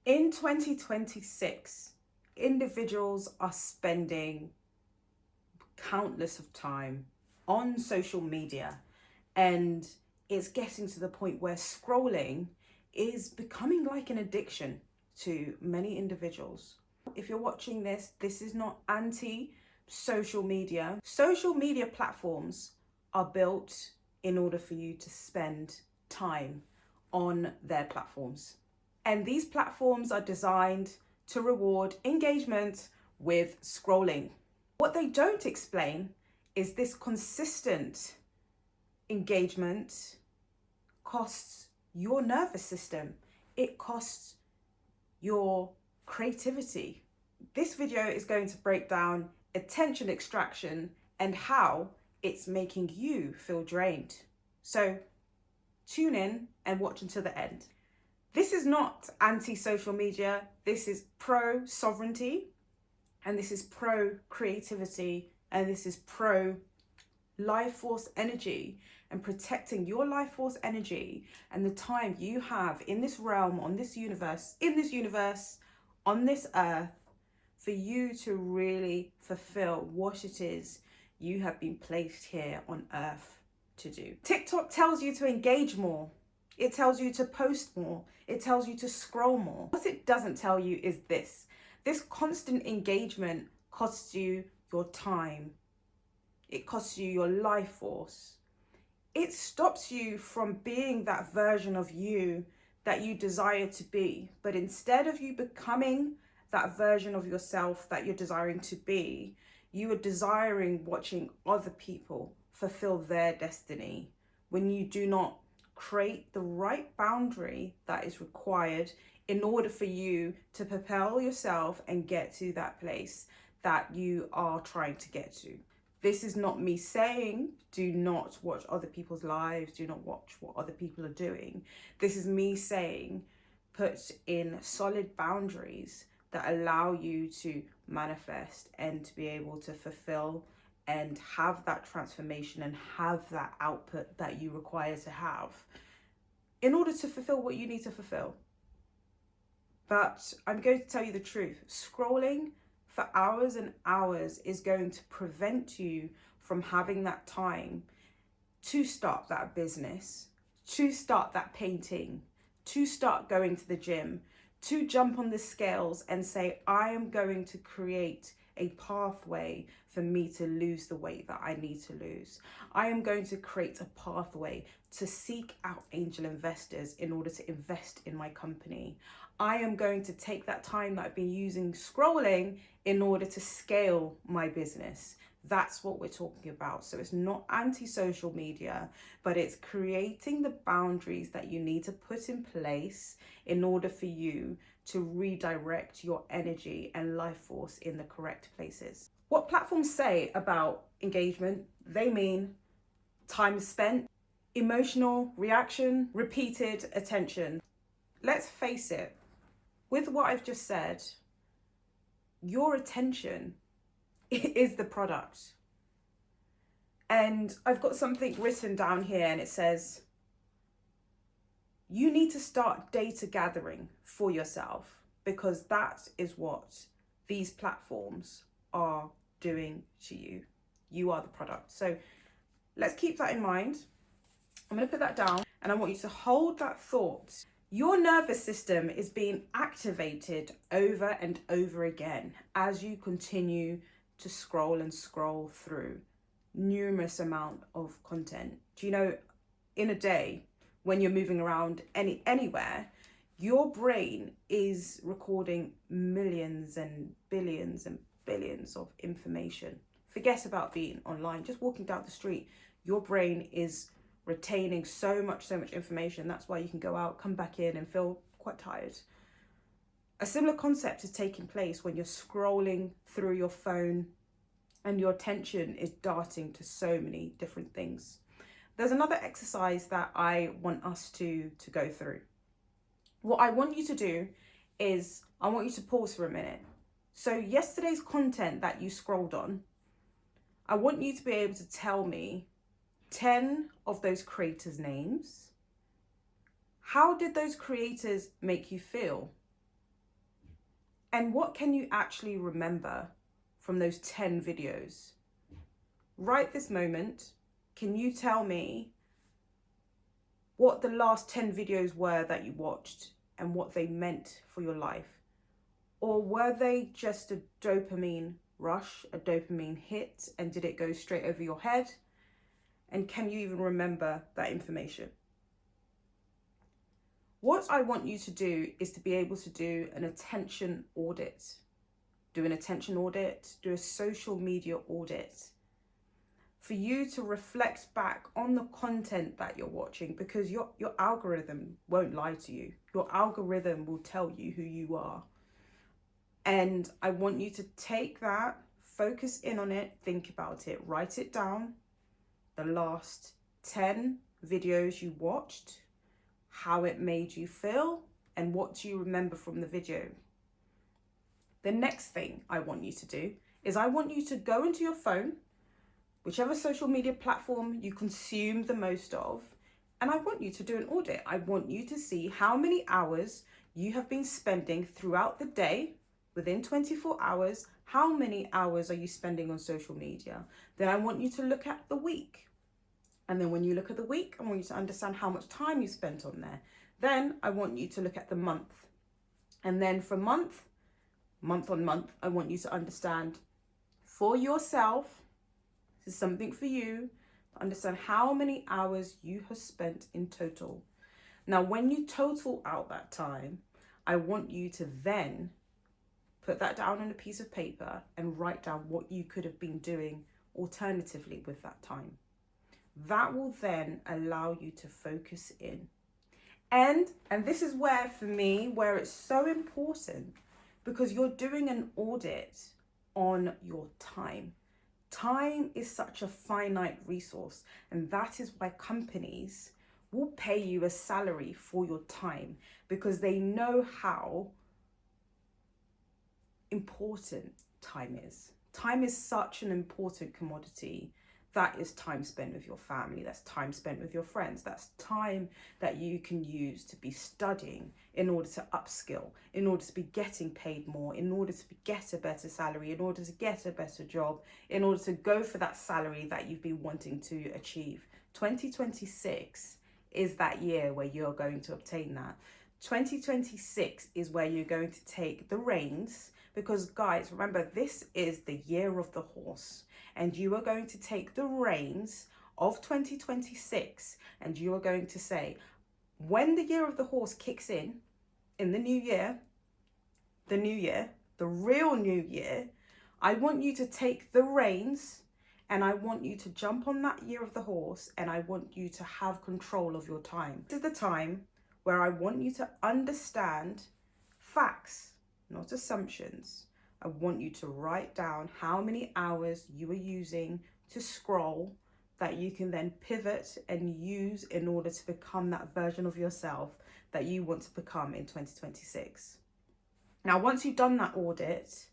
In 2026, individuals are spending countless of time on social media, and it's getting to the point where scrolling is becoming like an addiction to many individuals. If you're watching this, this is not anti social media. Social media platforms are built in order for you to spend time on their platforms. And these platforms are designed to reward engagement with scrolling. What they don't explain is this consistent engagement costs your nervous system. It costs your creativity. This video is going to break down attention extraction and how it's making you feel drained. So tune in and watch until the end. This is not anti-social media. This is pro-sovereignty, and this is pro-creativity, and this is pro-life force energy and protecting your life force energy and the time you have in this realm, on this universe, on this earth, for you to really fulfill what it is you have been placed here on earth to do. TikTok tells you to engage more. It tells you to post more. It tells you to scroll more. What it doesn't tell you is this. This constant engagement costs you your time. It costs you your life force. It stops you from being that version of you that you desire to be. But instead of you becoming that version of yourself that you're desiring to be, you are desiring watching other people fulfill their destiny when you do not create the right boundary that is required in order for you to propel yourself and get to that place that you are trying to get to. This is not me saying do not watch other people's lives, do not watch what other people are doing. This is me saying put in solid boundaries that allow you to manifest and to be able to fulfill and have that transformation and have that output that you require to have in order to fulfill what you need to fulfill. But I'm going to tell you the truth. Scrolling for hours and hours is going to prevent you from having that time to start that business, to start that painting, to start going to the gym, to jump on the scales and say, I am going to create a pathway for me to lose the weight that I need to lose. I am going to create a pathway to seek out angel investors in order to invest in my company. I am going to take that time that I've been using scrolling in order to scale my business. That's what we're talking about. So it's not anti-social media, but it's creating the boundaries that you need to put in place in order for you to redirect your energy and life force in the correct places. What platforms say about engagement, they mean time spent, emotional reaction, repeated attention. Let's face it, with what I've just said, your attention is the product. And I've got something written down here and it says, you need to start data gathering for yourself because that is what these platforms are doing to you. You are the product. So let's keep that in mind. I'm going to put that down and I want you to hold that thought. Your nervous system is being activated over and over again as you continue to scroll and scroll through numerous amount of content. Do you know, in a day, when you're moving around anywhere, your brain is recording millions and billions of information. Forget about being online, just walking down the street, your brain is retaining so much information. That's why you can go out, come back in and feel quite tired. A similar concept is taking place when you're scrolling through your phone and your attention is darting to so many different things. There's another exercise that I want us to go through. What I want you to do is I want you to pause for a minute. So yesterday's content that you scrolled on, I want you to be able to tell me 10 of those creators' names. How did those creators make you feel? And what can you actually remember from those 10 videos? Right this moment, can you tell me what the last 10 videos were that you watched and what they meant for your life? Or were they just a dopamine rush, a dopamine hit, and did it go straight over your head? And can you even remember that information? What I want you to do is to be able to do an attention audit. Do an attention audit, do a social media audit. For you to reflect back on the content that you're watching, because your algorithm won't lie to you. Your algorithm will tell you who you are. And I want you to take that, focus in on it, think about it, write it down. The last 10 videos you watched, how it made you feel, and what do you remember from the video. The next thing I want you to do is I want you to go into your phone, whichever social media platform you consume the most of, and I want you to do an audit. I want you to see how many hours you have been spending throughout the day. Within 24 hours, how many hours are you spending on social media? Then I want you to look at the week. And then when you look at the week, I want you to understand how much time you spent on there. Then I want you to look at the month. And then for month on month, I want you to understand for yourself, this is something for you, to understand how many hours you have spent in total. Now, when you total out that time, I want you to then put that down on a piece of paper and write down what you could have been doing alternatively with that time. That will then allow you to focus in. And this is where, for me, where it's so important, because you're doing an audit on your time. Time is such a finite resource, and that is why companies will pay you a salary for your time, because they know how important time is. Time is such an important commodity. That is time spent with your family. That's time spent with your friends. That's time that you can use to be studying in order to upskill, in order to be getting paid more, in order to get a better salary, in order to get a better job, in order to go for that salary that you've been wanting to achieve. 2026 is that year where you're going to obtain that. 2026 is where you're going to take the reins, because guys, remember, this is the year of the horse, and you are going to take the reins of 2026, and you are going to say, when the year of the horse kicks in the new year, the real new year, I want you to take the reins, and I want you to jump on that year of the horse, and I want you to have control of your time. This is the time where I want you to understand facts, not assumptions. I want you to write down how many hours you are using to scroll that you can then pivot and use in order to become that version of yourself that you want to become in 2026. Now, once you've done that audit,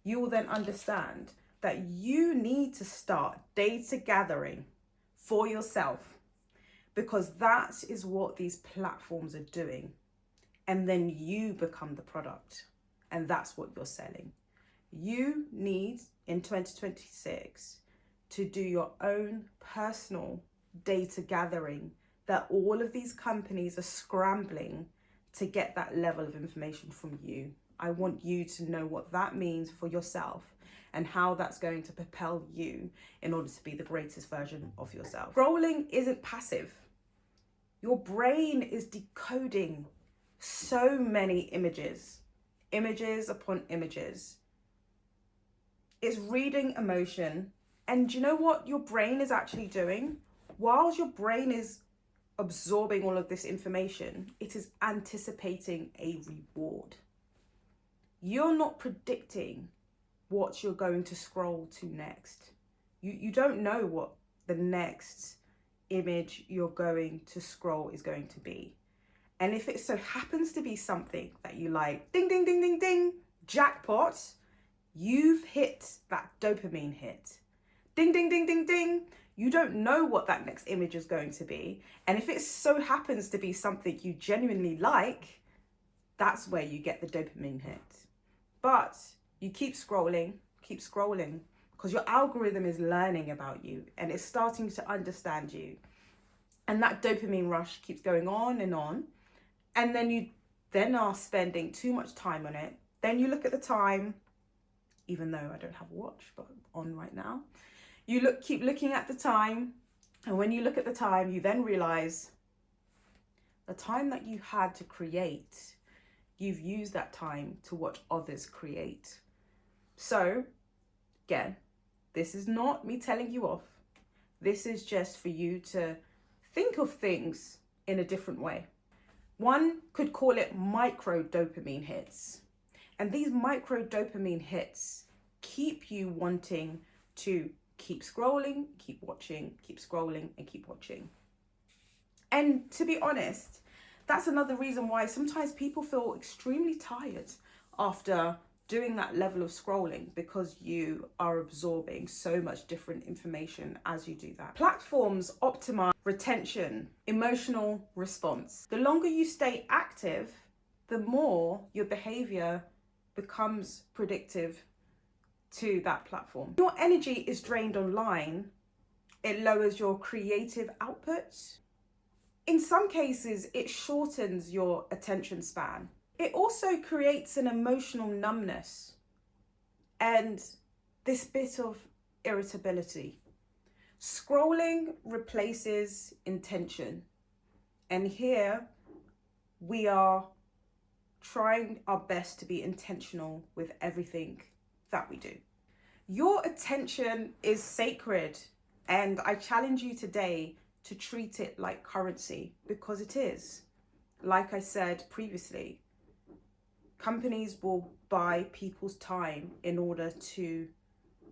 you will then understand that you need to start data gathering for yourself, because that is what these platforms are doing. And then you become the product, and that's what you're selling. You need, in 2026, to do your own personal data gathering that all of these companies are scrambling to get that level of information from you. I want you to know what that means for yourself and how that's going to propel you in order to be the greatest version of yourself. Scrolling isn't passive. Your brain is decoding so many images upon images. It's reading emotion. And do you know what your brain is actually doing? Whilst your brain is absorbing all of this information, it is anticipating a reward. You're not predicting what you're going to scroll to next. You don't know what the next image you're going to scroll is going to be. And if it so happens to be something that you like, ding, ding, ding, ding, ding, jackpot, you've hit that dopamine hit. Ding, ding, ding, ding, ding. You don't know what that next image is going to be. And if it so happens to be something you genuinely like, that's where you get the dopamine hit. But you keep scrolling, because your algorithm is learning about you and it's starting to understand you. And that dopamine rush keeps going on. And then you then are spending too much time on it. Then you look at the time, even though I don't have a watch, but on right now. Keep looking at the time. And when you look at the time, you then realize the time that you had to create, you've used that time to watch others create. So again, this is not me telling you off. This is just for you to think of things in a different way. One could call it micro dopamine hits. And these micro dopamine hits keep you wanting to keep scrolling, keep watching, keep scrolling, and keep watching. And to be honest, that's another reason why sometimes people feel extremely tired after doing that level of scrolling, because you are absorbing so much different information as you do that. Platforms optimize retention, emotional response. The longer you stay active, the more your behavior becomes predictive to that platform. Your energy is drained online, it lowers your creative output. In some cases, it shortens your attention span. It also creates an emotional numbness and this bit of irritability. Scrolling replaces intention. And here we are trying our best to be intentional with everything that we do. Your attention is sacred, and I challenge you today to treat it like currency, because it is. Like I said previously, companies will buy people's time in order to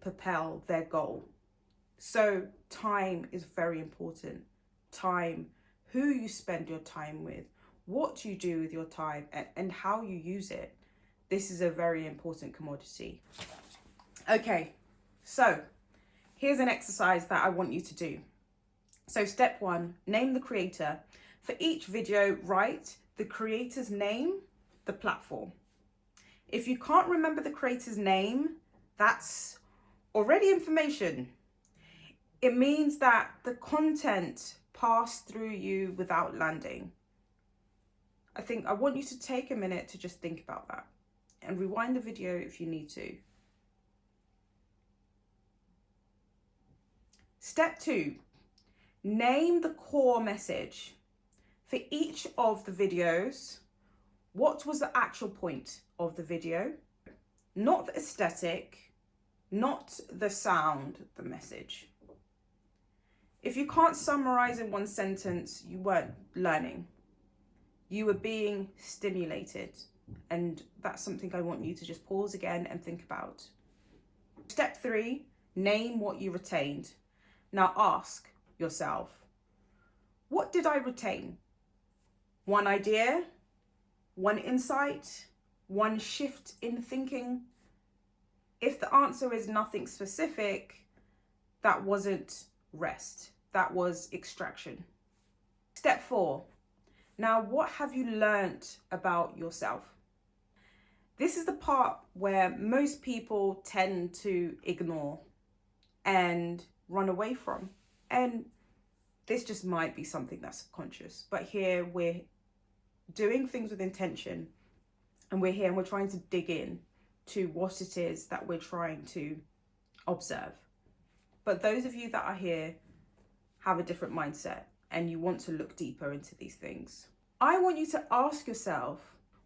propel their goal. So time is very important. Time, who you spend your time with, what you do with your time, and how you use it. This is a very important commodity. Okay, so here's an exercise that I want you to do. So step 1, name the creator. For each video, write the creator's name, the platform. If you can't remember the creator's name, that's already information. It means that the content passed through you without landing. I want you to take a minute to just think about that and rewind the video if you need to. Step 2, name the core message. For each of the videos, what was the actual point of the video? Not the aesthetic, not the sound, the message. If you can't summarize in one sentence, you weren't learning. You were being stimulated. And that's something I want you to just pause again and think about. Step 3, name what you retained. Now ask yourself, what did I retain? One idea, one insight, one shift in thinking? If the answer is nothing specific, that wasn't rest, that was extraction. Step 4, now what have you learnt about yourself? This is the part where most people tend to ignore and run away from. And this just might be something that's subconscious. But here we're doing things with intention, and we're here and we're trying to dig in to what it is that we're trying to observe. But those of you that are here have a different mindset and you want to look deeper into these things. I want you to ask yourself,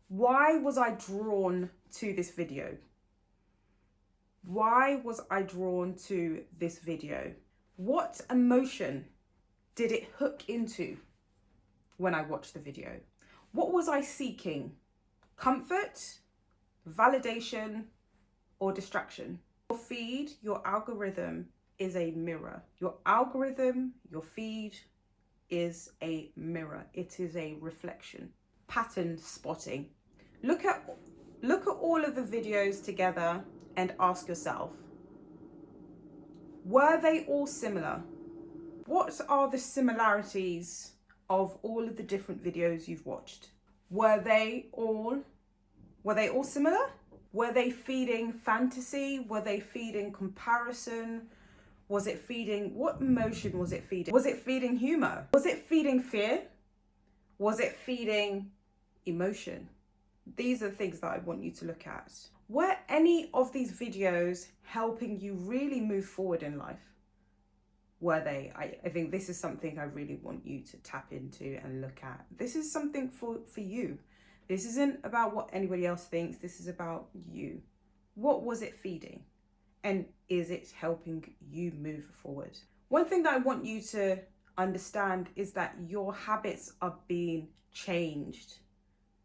why was I drawn to this video? Why was I drawn to this video? What emotion did it hook into when I watched the video? What was I seeking? Comfort, validation, or distraction? Your feed, your algorithm is a mirror. Your algorithm, your feed is a mirror. It is a reflection. Pattern spotting. Look at all of the videos together and ask yourself, were they all similar? What are the similarities of all of the different videos you've watched? Were they all similar? Were they feeding fantasy? Were they feeding comparison? Was it feeding, what emotion was it feeding? Was it feeding humor? Was it feeding fear? Was it feeding emotion? These are the things that I want you to look at. Were any of these videos helping you really move forward in life? Were they? I think this is something I really want you to tap into and look at. This is something for you. This isn't about what anybody else thinks. This is about you. What was it feeding? And is it helping you move forward? One thing that I want you to understand is that your habits are being changed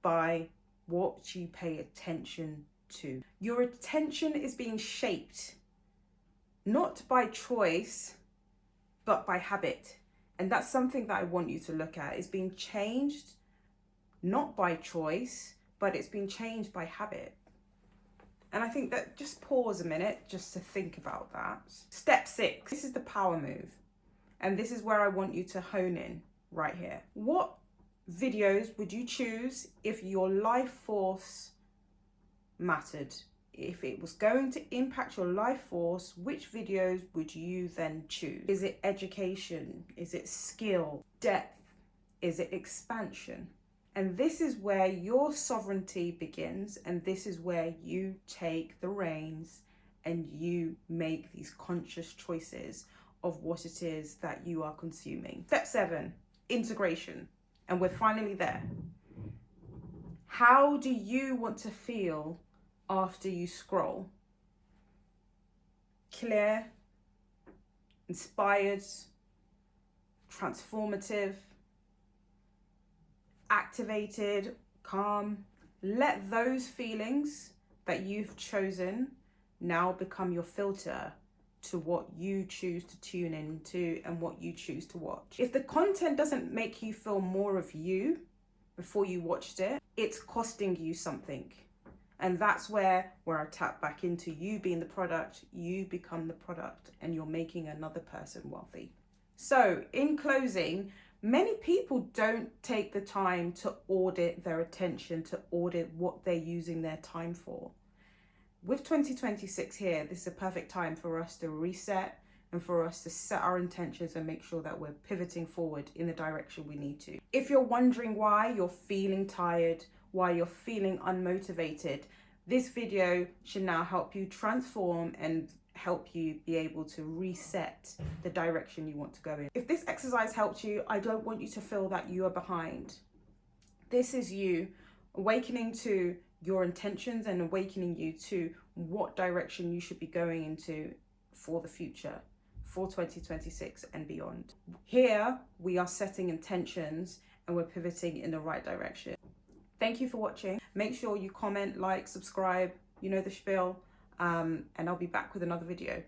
by what you pay attention to. Your attention is being shaped, not by choice, but by habit. And that's something that I want you to look at. It's being changed, not by choice, but it's being changed by habit. And I think that just pause a minute just to think about that. Step 6, this is the power move. And this is where I want you to hone in right here. What videos would you choose if your life force mattered? If it was going to impact your life force, which videos would you then choose? Is it education? Is it skill? Depth? Is it expansion? And this is where your sovereignty begins, and this is where you take the reins and you make these conscious choices of what it is that you are consuming. Step 7, integration. And we're finally there. How do you want to feel after you scroll? Clear, inspired, transformative, activated, calm. Let those feelings that you've chosen now become your filter to what you choose to tune into and what you choose to watch. If the content doesn't make you feel more of you before you watched it, it's costing you something. And that's where I tap back into you being the product. You become the product and you're making another person wealthy. So in closing, many people don't take the time to audit their attention, to audit what they're using their time for. With 2026 here, this is a perfect time for us to reset and for us to set our intentions and make sure that we're pivoting forward in the direction we need to. If you're wondering why you're feeling tired, why you're feeling unmotivated, this video should now help you transform and help you be able to reset the direction you want to go in. If this exercise helped you, I don't want you to feel that you are behind. This is you awakening to your intentions and awakening you to what direction you should be going into for the future, for 2026 and beyond. Here, we are setting intentions and we're pivoting in the right direction. Thank you for watching. Make sure you comment, like, subscribe, you know the spiel, and I'll be back with another video.